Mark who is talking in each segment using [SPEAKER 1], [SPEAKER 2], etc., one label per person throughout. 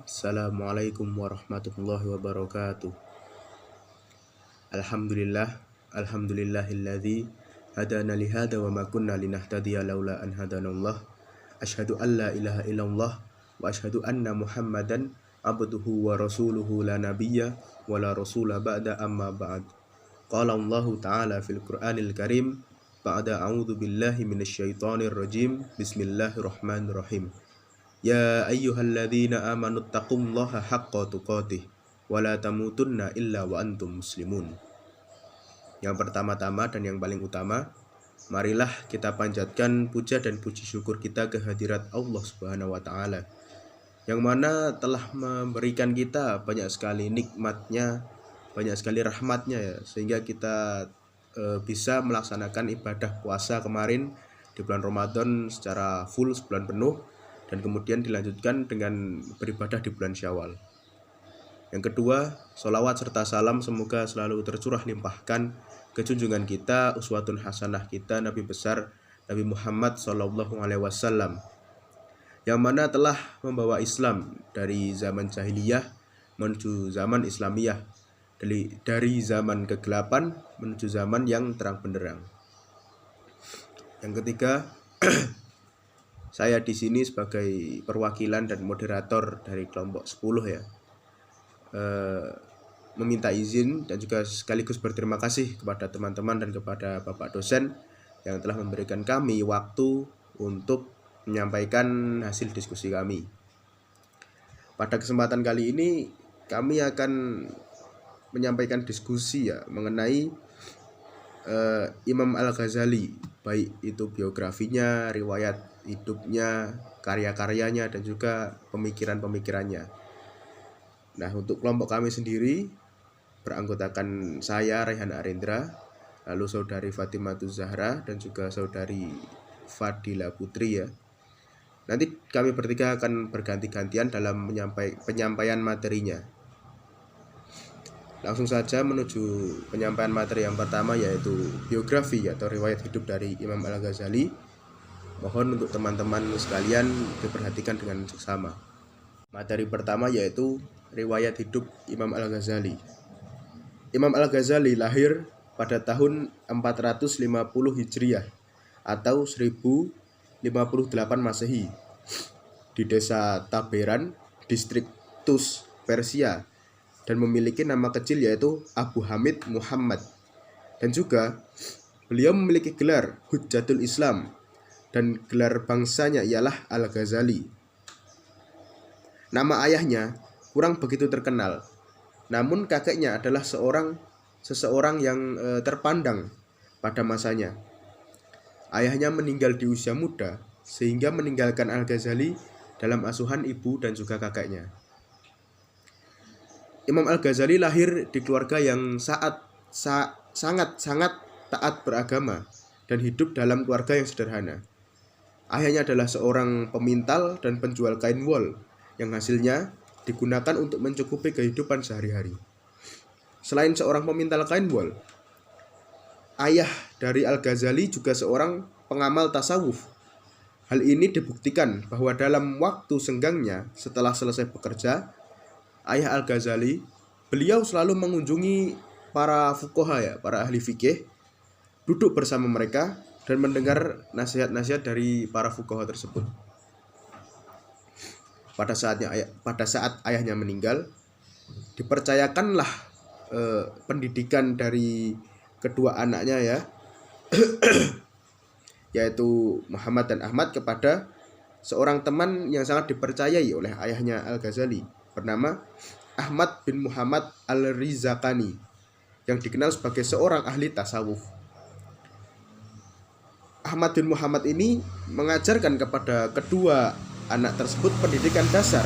[SPEAKER 1] Assalamualaikum warahmatullahi wabarakatuh. Alhamdulillahilladzi hadana li hadza wa ma kunna linahtadiya laula an hadanallah. Asyhadu an la ilaha illallah wa asyhadu anna Muhammadan abduhu wa rasuluhu la nabiyya wa la rasula ba'da amma ba'd. Qala Allah ta'ala fil Qur'anil Karim ba'da a'udzu billahi minasyaitonir rajim. Bismillahirrahmanirrahim. Ya ayyuhalladzina amanu taqullaha haqqa tuqatih wa la tamutunna illa wa antum muslimun. Yang pertama-tama dan yang paling utama, marilah kita panjatkan puja dan puji syukur kita ke hadirat Allah Subhanahu wa taala, yang mana telah memberikan kita banyak sekali nikmatnya, banyak sekali rahmatnya ya, sehingga kita bisa melaksanakan ibadah puasa kemarin di bulan Ramadan secara full sebulan penuh, dan kemudian dilanjutkan dengan beribadah di bulan Syawal. Yang kedua, sholawat serta salam semoga selalu tercurah limpahkan ke junjungan kita, uswatun hasanah kita, Nabi besar Nabi Muhammad SAW, yang mana telah membawa Islam dari zaman jahiliyah menuju zaman Islamiyah, dari zaman kegelapan menuju zaman yang terang benderang. Yang ketiga, saya di sini sebagai perwakilan dan moderator dari kelompok 10 ya, meminta izin dan juga sekaligus berterima kasih kepada teman-teman dan kepada Bapak dosen yang telah memberikan kami waktu untuk menyampaikan hasil diskusi kami. Pada kesempatan kali ini kami akan menyampaikan diskusi ya mengenai Imam Al-Ghazali, baik itu biografinya, riwayat hidupnya, karya-karyanya, dan juga pemikiran-pemikirannya. Nah, untuk kelompok kami sendiri beranggotakan saya Raihan Arindra, lalu saudari Fatimatuz Zahra, dan juga saudari Fadila Putri ya. Nanti kami bertiga akan berganti-gantian dalam penyampaian materinya. Langsung saja menuju penyampaian materi yang pertama, yaitu biografi atau riwayat hidup dari Imam Al-Ghazali. Mohon untuk teman-teman sekalian diperhatikan dengan seksama. Materi pertama yaitu riwayat hidup Imam Al-Ghazali. Imam Al-Ghazali lahir pada tahun 450 Hijriah atau 1058 Masehi di desa Taberan, distrik Tus, Persia, dan memiliki nama kecil yaitu Abu Hamid Muhammad. Dan juga beliau memiliki gelar Hujjatul Islam, dan gelar bangsanya ialah Al-Ghazali. Nama ayahnya kurang begitu terkenal, namun kakeknya adalah seseorang yang terpandang pada masanya. Ayahnya meninggal di usia muda, sehingga meninggalkan Al-Ghazali dalam asuhan ibu dan juga kakeknya. Imam Al-Ghazali lahir di keluarga yang sangat taat beragama dan hidup dalam keluarga yang sederhana. Ayahnya adalah seorang pemintal dan penjual kain wol yang hasilnya digunakan untuk mencukupi kehidupan sehari-hari. Selain seorang pemintal kain wol, ayah dari Al-Ghazali juga seorang pengamal tasawuf. Hal ini dibuktikan bahwa dalam waktu senggangnya setelah selesai bekerja, ayah Al-Ghazali, beliau selalu mengunjungi para fuqaha ya, para ahli fikih, duduk bersama mereka dan mendengar nasihat-nasihat dari para fuqaha tersebut. Pada saat ayahnya meninggal, dipercayakanlah pendidikan dari kedua anaknya ya, yaitu Muhammad dan Ahmad, kepada seorang teman yang sangat dipercayai oleh ayahnya Al-Ghazali, bernama Ahmad bin Muhammad Al-Rizaqani, yang dikenal sebagai seorang ahli tasawuf. Ahmad bin Muhammad ini mengajarkan kepada kedua anak tersebut pendidikan dasar,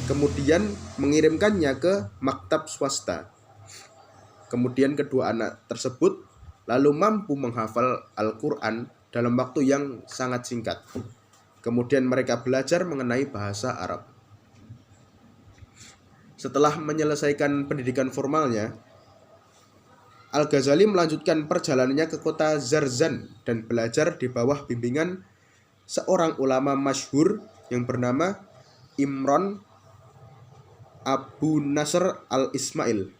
[SPEAKER 1] kemudian mengirimkannya ke maktab swasta. Kemudian kedua anak tersebut lalu mampu menghafal Al-Quran dalam waktu yang sangat singkat. Kemudian mereka belajar mengenai bahasa Arab. Setelah menyelesaikan pendidikan formalnya, Al-Ghazali melanjutkan perjalanannya ke kota Zarzan dan belajar di bawah bimbingan seorang ulama masyhur yang bernama Imran Abu Nasr al-Ismail,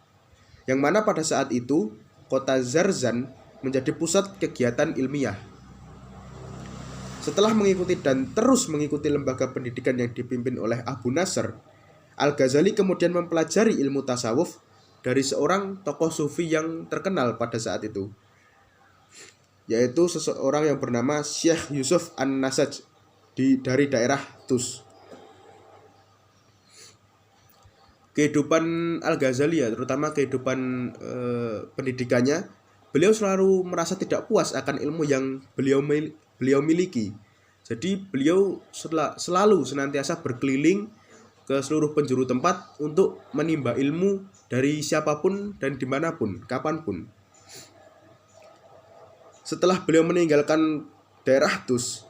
[SPEAKER 1] yang mana pada saat itu kota Zarzan menjadi pusat kegiatan ilmiah. Setelah mengikuti dan terus mengikuti lembaga pendidikan yang dipimpin oleh Abu Nasr, Al-Ghazali kemudian mempelajari ilmu tasawuf dari seorang tokoh sufi yang terkenal pada saat itu, yaitu seseorang yang bernama Syekh Yusuf An-Nasaj dari daerah Tus. Kehidupan Al-Ghazali ya, terutama kehidupan pendidikannya, beliau selalu merasa tidak puas akan ilmu yang beliau miliki. Jadi beliau selalu senantiasa berkeliling ke seluruh penjuru tempat untuk menimba ilmu dari siapapun dan dimanapun, kapanpun. Setelah beliau meninggalkan daerah Tus,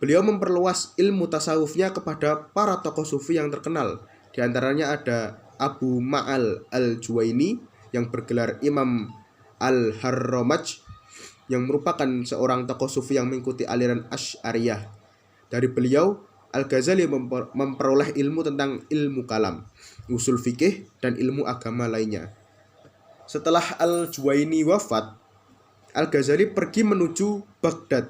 [SPEAKER 1] beliau memperluas ilmu tasawufnya kepada para tokoh sufi yang terkenal. Di antaranya ada Abu Ma'al al-Juwaini yang bergelar Imam al-Harramaj, yang merupakan seorang tokoh sufi yang mengikuti aliran Asy'ariyah. Dari beliau, Al-Ghazali memperoleh ilmu tentang ilmu kalam, usul fikih, dan ilmu agama lainnya. Setelah al-Juwaini wafat, Al-Ghazali pergi menuju Baghdad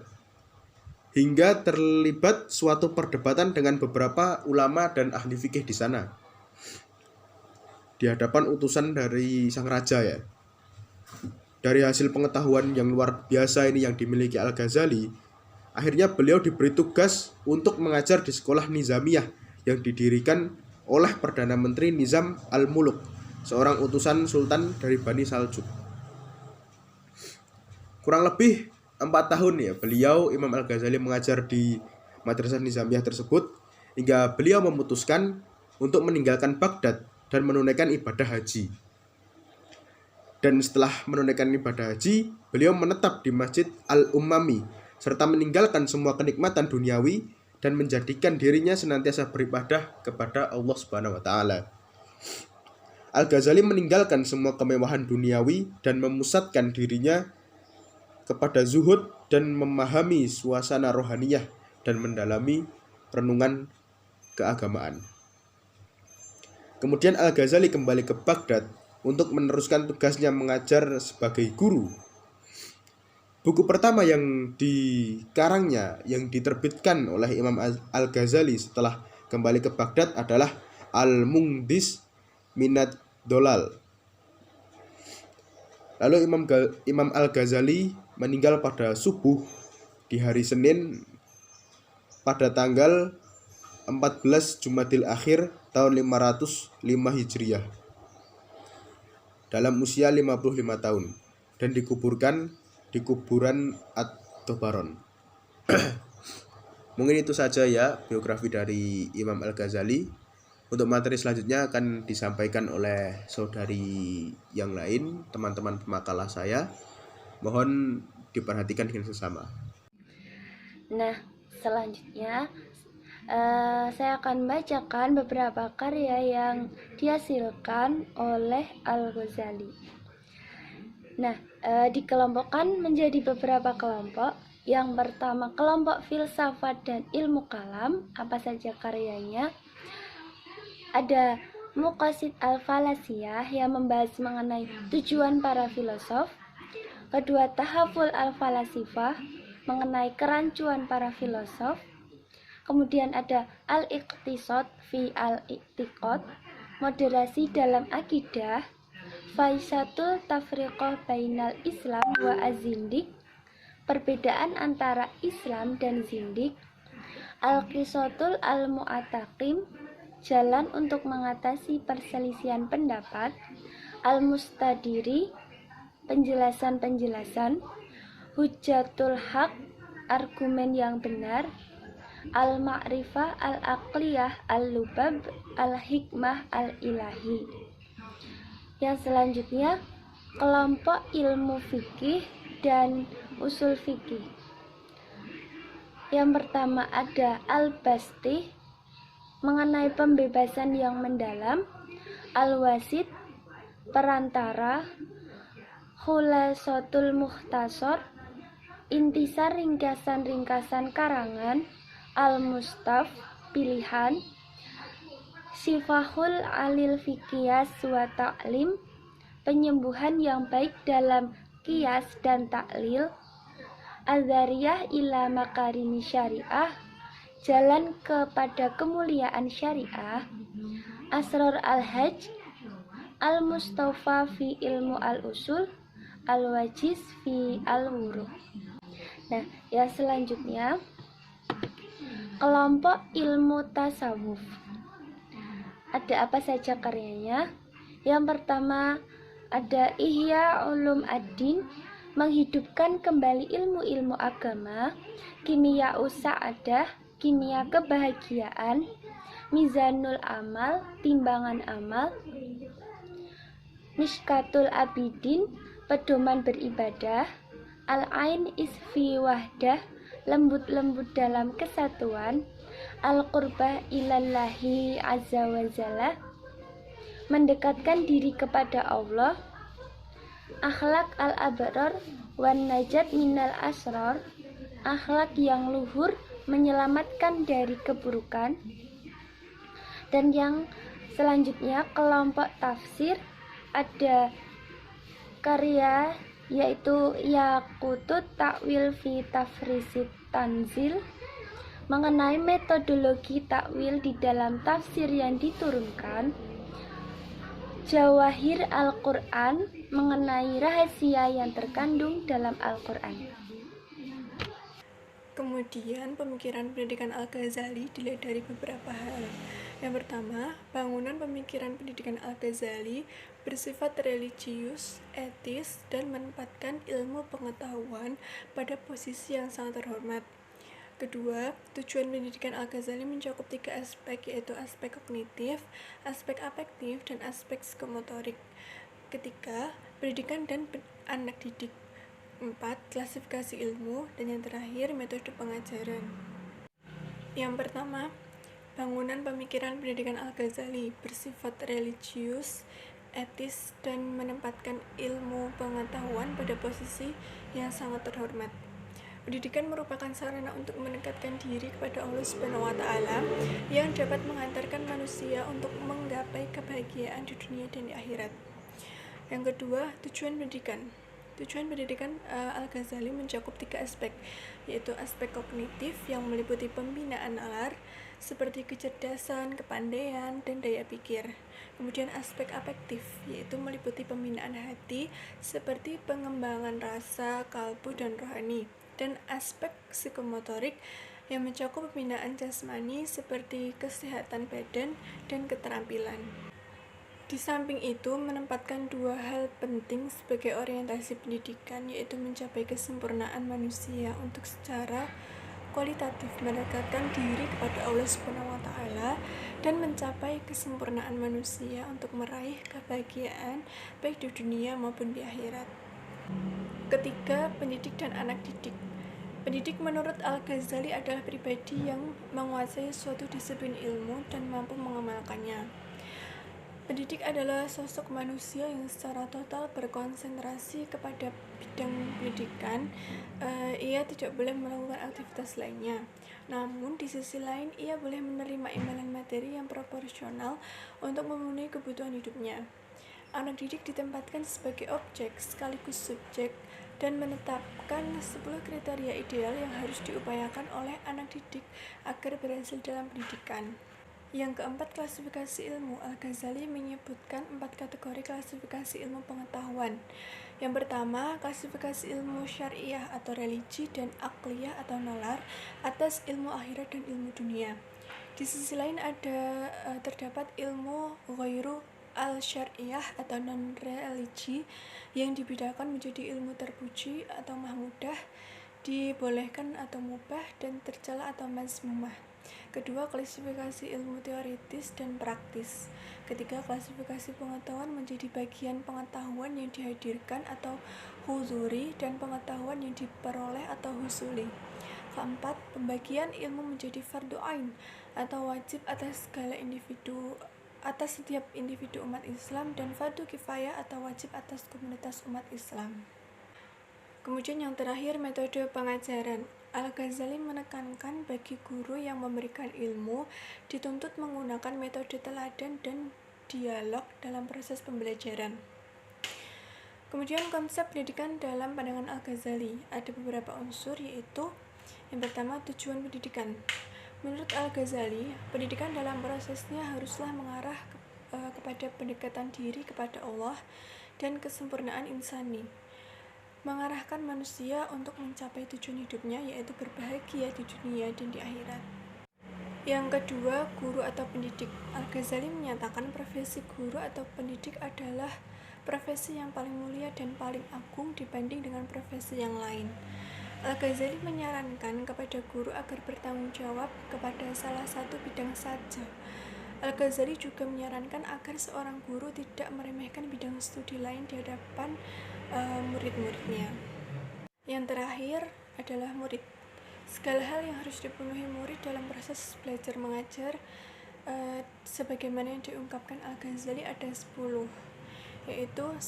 [SPEAKER 1] hingga terlibat suatu perdebatan dengan beberapa ulama dan ahli fikih di sana, di hadapan utusan dari sang raja ya. Dari hasil pengetahuan yang luar biasa ini yang dimiliki Al-Ghazali, akhirnya beliau diberi tugas untuk mengajar di sekolah Nizamiyah yang didirikan oleh Perdana Menteri Nizam al-Muluk, seorang utusan sultan dari Bani Saljuk. Kurang lebih 4 tahun ya beliau Imam Al-Ghazali mengajar di madrasah Nizamiyah tersebut, hingga beliau memutuskan untuk meninggalkan Baghdad dan menunaikan ibadah haji. Dan setelah menunaikan ibadah haji, beliau menetap di Masjid Al-Ummami serta meninggalkan semua kenikmatan duniawi dan menjadikan dirinya senantiasa beribadah kepada Allah Subhanahu wa taala. Al-Ghazali meninggalkan semua kemewahan duniawi dan memusatkan dirinya kepada zuhud dan memahami suasana rohaniyah dan mendalami renungan keagamaan. Kemudian Al-Ghazali kembali ke Baghdad untuk meneruskan tugasnya mengajar sebagai guru. Buku pertama yang dikarangnya, yang diterbitkan oleh Imam Al-Ghazali setelah kembali ke Baghdad adalah Al-Mungdis Minad Dolal. Lalu Imam Al-Ghazali meninggal pada subuh di hari Senin pada tanggal 14 Jumadil Akhir tahun 505 Hijriah dalam usia 55 tahun dan dikuburkan di kuburan At-Tobaron. Mungkin itu saja ya biografi dari Imam Al-Ghazali. Untuk materi selanjutnya akan disampaikan oleh saudari yang lain, teman-teman pemakalah saya. Mohon diperhatikan dengan sesama.
[SPEAKER 2] Nah, selanjutnya saya akan membacakan beberapa karya yang dihasilkan oleh Al-Ghazali. Nah, dikelompokkan menjadi beberapa kelompok. Yang pertama, kelompok filsafat dan ilmu kalam. Apa saja karyanya? Ada Muqasid al-Falasiyah yang membahas mengenai tujuan para filosof. Kedua, Tahaful al-Falasifah mengenai kerancuan para filosof. Kemudian ada Al-Iqtisad fi al-I'tiqad, moderasi dalam akidah. Faisatul Tafriqah bainal Islam wa az-Zindik, perbedaan antara Islam dan Zindik. Al-Qisatul al-Mu'taqim, jalan untuk mengatasi perselisihan pendapat. Al-Mustadiri, penjelasan-penjelasan. Hujjatul Haq, argumen yang benar. Al-Ma'rifah al-Aqliyah al-Lubab al-Hikmah al-Ilahi. Yang selanjutnya, kelompok ilmu fikih dan usul fikih. Yang pertama ada Al-Basti mengenai pembebasan yang mendalam. Al-Wasid, perantara. Khulasatul Mukhtasar, intisar ringkasan-ringkasan karangan. Al-Mustaf, pilihan. Syifahul alil fi qiyas wa ta'lim, penyembuhan yang baik dalam qiyas dan taklil. Azariyah ila makarini syariah, jalan kepada kemuliaan syariah. Asror al-hajj, al-mustafa fi ilmu al-usul, al-wajiz fi al-wuruh. Nah, yang selanjutnya kelompok ilmu tasawuf. Ada apa saja karyanya? Yang pertama ada Ihya Ulum Ad-Din, menghidupkan kembali ilmu-ilmu agama. Kimia Sa'adah, kimia kebahagiaan. Mizanul Amal, timbangan amal. Mishkatul Abidin, pedoman beribadah. Al-Ain Isfi Wahdah, lembut-lembut dalam kesatuan. Al-Qurbah ilallahi azza wa jalla, mendekatkan diri kepada Allah. Akhlak al-abrar wan najat minal asrar, akhlak yang luhur menyelamatkan dari keburukan. Dan yang selanjutnya kelompok tafsir, ada karya yaitu Yaqutut Takwil fi Tafrisit Tanzil, mengenai metodologi takwil di dalam tafsir yang diturunkan. Jawahir Al-Quran, mengenai rahasia yang terkandung dalam Al-Quran.
[SPEAKER 3] Kemudian pemikiran pendidikan Al-Ghazali dilihat dari beberapa hal. Yang pertama, bangunan pemikiran pendidikan Al-Ghazali bersifat religius, etis, dan menempatkan ilmu pengetahuan pada posisi yang sangat terhormat. Kedua, tujuan pendidikan Al-Ghazali mencakup 3 aspek, yaitu aspek kognitif, aspek afektif, dan aspek psikomotorik. Ketiga, pendidikan dan anak didik. 4, klasifikasi ilmu, dan yang terakhir, metode pengajaran. Yang pertama, bangunan pemikiran pendidikan Al-Ghazali bersifat religius, etis, dan menempatkan ilmu pengetahuan pada posisi yang sangat terhormat. Pendidikan merupakan sarana untuk mendekatkan diri kepada Allah Subhanahu wa Ta'ala yang dapat menghantarkan manusia untuk menggapai kebahagiaan di dunia dan di akhirat. Yang kedua, tujuan pendidikan. Tujuan pendidikan Al-Ghazali mencakup 3 aspek, yaitu aspek kognitif yang meliputi pembinaan nalar seperti kecerdasan, kepandaian, dan daya pikir. Kemudian aspek afektif, yaitu meliputi pembinaan hati seperti pengembangan rasa, kalbu, dan rohani. Dan aspek psikomotorik yang mencakup pembinaan jasmani seperti kesehatan badan dan keterampilan. Di samping itu, menempatkan 2 hal penting sebagai orientasi pendidikan, yaitu mencapai kesempurnaan manusia untuk secara kualitatif mendekatkan diri kepada Allah Subhanahu wa Ta'ala dan mencapai kesempurnaan manusia untuk meraih kebahagiaan baik di dunia maupun di akhirat. Ketiga, pendidik dan anak didik. Pendidik menurut Al-Ghazali adalah pribadi yang menguasai suatu disiplin ilmu dan mampu mengamalkannya. Pendidik adalah sosok manusia yang secara total berkonsentrasi kepada bidang pendidikan. Ia tidak boleh melakukan aktivitas lainnya. Namun, di sisi lain, ia boleh menerima imbalan materi yang proporsional untuk memenuhi kebutuhan hidupnya. Anak didik ditempatkan sebagai objek sekaligus subjek dan menetapkan 10 kriteria ideal yang harus diupayakan oleh anak didik agar berhasil dalam pendidikan. Yang keempat, klasifikasi ilmu. Al-Ghazali menyebutkan 4 kategori klasifikasi ilmu pengetahuan. Yang pertama, klasifikasi ilmu syariah atau religi dan akliyah atau nalar atas ilmu akhirat dan ilmu dunia. Di sisi lain terdapat ilmu ghairu al-syariah atau non-religi yang dibedakan menjadi ilmu terpuji atau mahmudah, dibolehkan atau mubah, dan tercela atau mazmumah. Kedua, klasifikasi ilmu teoritis dan praktis. Ketiga, klasifikasi pengetahuan menjadi bagian pengetahuan yang dihadirkan atau huzuri dan pengetahuan yang diperoleh atau husuli. Keempat, pembagian ilmu menjadi fardu ain atau wajib atas setiap individu umat Islam, dan fardu kifayah atau wajib atas komunitas umat Islam. Kemudian yang terakhir, metode pengajaran. Al-Ghazali menekankan bagi guru yang memberikan ilmu dituntut menggunakan metode teladan dan dialog dalam proses pembelajaran. Kemudian konsep pendidikan dalam pandangan Al-Ghazali ada beberapa unsur, yaitu yang pertama, tujuan pendidikan. Menurut Al-Ghazali, pendidikan dalam prosesnya haruslah mengarah kepada pendekatan diri kepada Allah dan kesempurnaan insani, mengarahkan manusia untuk mencapai tujuan hidupnya, yaitu berbahagia di dunia dan di akhirat. Yang kedua, guru atau pendidik. Al-Ghazali menyatakan profesi guru atau pendidik adalah profesi yang paling mulia dan paling agung dibanding dengan profesi yang lain. Al-Ghazali menyarankan kepada guru agar bertanggung jawab kepada salah satu bidang saja. Al-Ghazali juga menyarankan agar seorang guru tidak meremehkan bidang studi lain di hadapan murid-muridnya. Yang terakhir adalah murid. Segala hal yang harus dipenuhi murid dalam proses belajar mengajar sebagaimana yang diungkapkan Al-Ghazali ada 10, yaitu 1.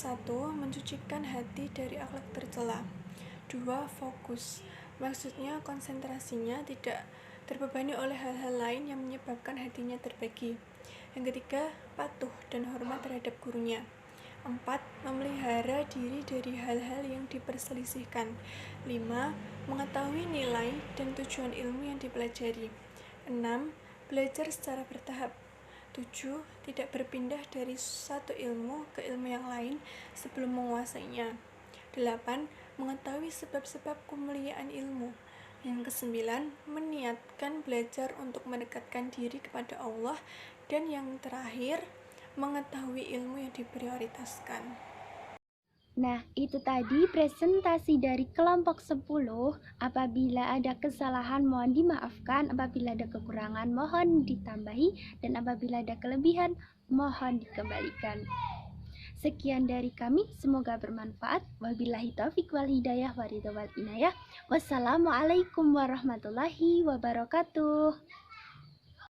[SPEAKER 3] Mencucikan hati dari akhlak tercela. 2. Fokus, maksudnya konsentrasinya tidak terbebani oleh hal-hal lain yang menyebabkan hatinya terbagi. Yang ketiga, patuh dan hormat terhadap gurunya. 4. Memelihara diri dari hal-hal yang diperselisihkan. 5. Mengetahui nilai dan tujuan ilmu yang dipelajari. 6. Belajar secara bertahap. 7. Tidak berpindah dari satu ilmu ke ilmu yang lain sebelum menguasainya. 8. Mengetahui sebab-sebab kemuliaan ilmu. Yang ke-9, meniatkan belajar untuk mendekatkan diri kepada Allah. Dan yang terakhir, mengetahui ilmu yang diprioritaskan.
[SPEAKER 2] Nah, itu tadi presentasi dari kelompok 10. Apabila ada kesalahan mohon dimaafkan, apabila ada kekurangan mohon ditambahi, dan apabila ada kelebihan mohon dikembalikan. Sekian dari kami, semoga bermanfaat. Wabillahi taufiq wal hidayah waridho wal inayah. Wassalamualaikum warahmatullahi wabarakatuh.